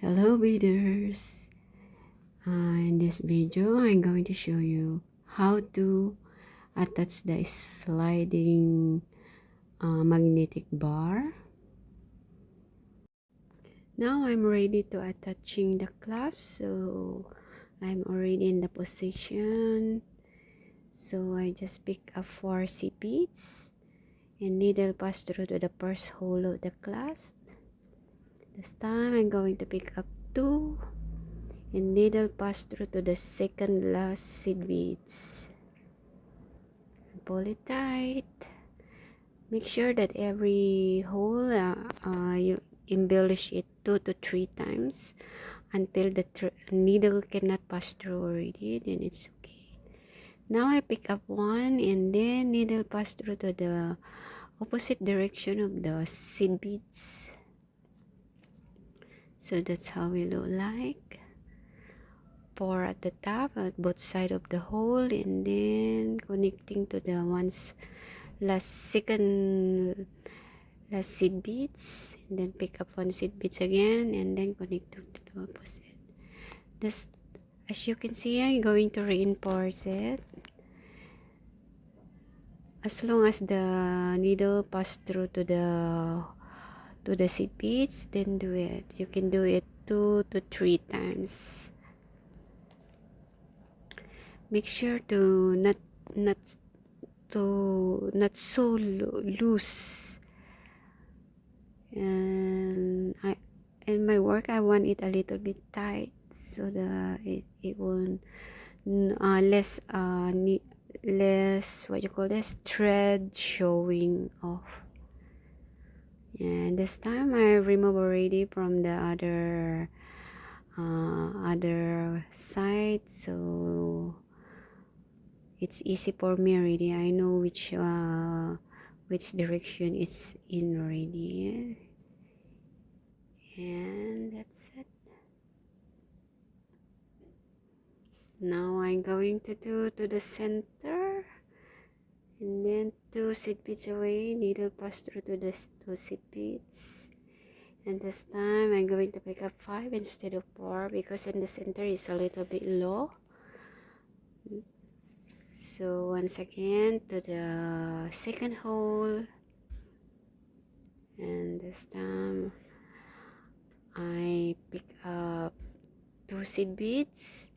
Hello Beaders! In this video, I'm going to show you how to attach the sliding magnetic bar. Now I'm ready to attaching the clasp, so I'm already in the position. So I just pick up 4 seed beads and needle pass through to the first hole of the clasp. This time I'm going to pick up 2 and needle pass through to the second last seed beads and pull it tight. Make sure that every hole you embellish it 2 to 3 times until the needle cannot pass through already, then it's okay. Now I pick up 1 and then needle pass through to the opposite direction of the seed beads. So that's how it look like. 4 at the top at both sides of the hole and then connecting to the last seed beads, and then pick up 1 seed beads again and then connect to the opposite. This, as you can see, I'm going to reinforce it. As long as the needle pass through to the seed beads, then do it. You can do it 2 to 3 times. Make sure to not so loose. And in my work I want it a little bit tight so that it won't less what you call this, thread showing off. And this time I remove already from the other side, so it's easy for me already. I know which direction it's in already. And that's it. Now I'm going to do to the center and then 2 seed beads away, needle pass through to the 2 seed beads. And this time I'm going to pick up 5 instead of 4 because in the center is a little bit low. So once again to the second hole, and this time I pick up 2 seed beads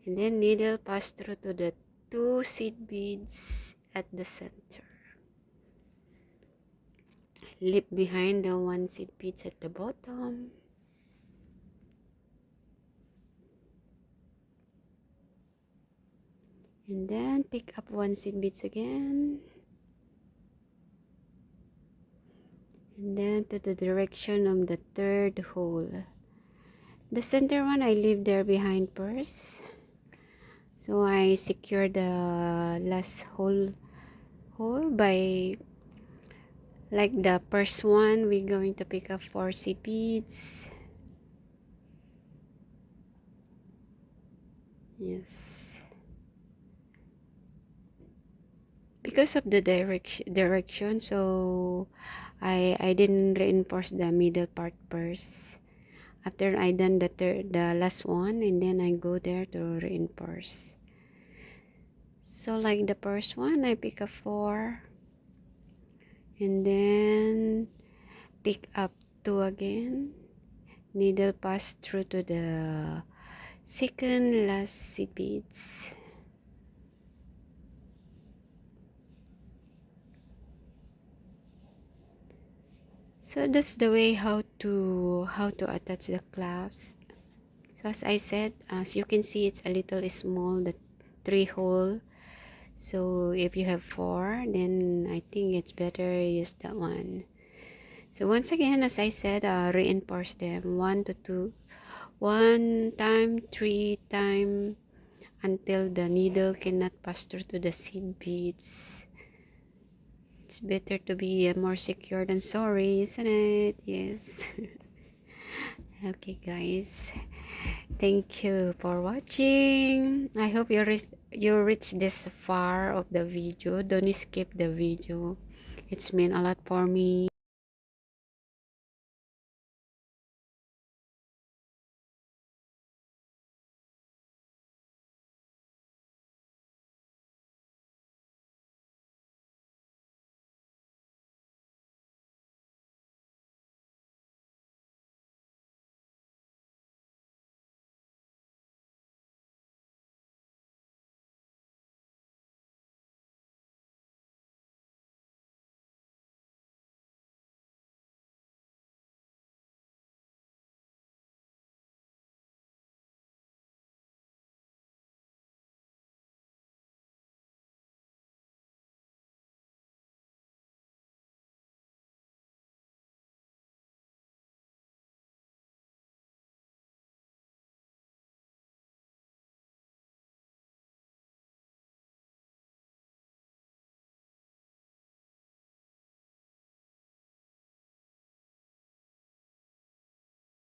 and then needle pass through to the 2 seed beads at the center. Leave behind the 1 seed beads at the bottom. And then pick up 1 seed beads again. And then to the direction of the third hole. The center one I leave there behind first. So I secure the last hole by, like the first one, we're going to pick up 4 seed beads. Yes. Because of the direction, so I didn't reinforce the middle part first. After I done the last one, and then I go there to reinforce. So like the first one, I pick up 4 and then pick up 2 again, needle pass through to the second last seed beads. So that's the way how to attach the clasps. So as I said, as you can see, it's a little small, the 3 hole. So if you have 4, then I think it's better use that one. So once again, as I said, reinforce them 1 time, 3 times until the needle cannot pass through to the seed beads. It's better to be more secure than sorry, isn't it? Yes. Okay guys, thank you for watching. I hope you reach this far of the video. Don't skip the video. It's mean a lot for me.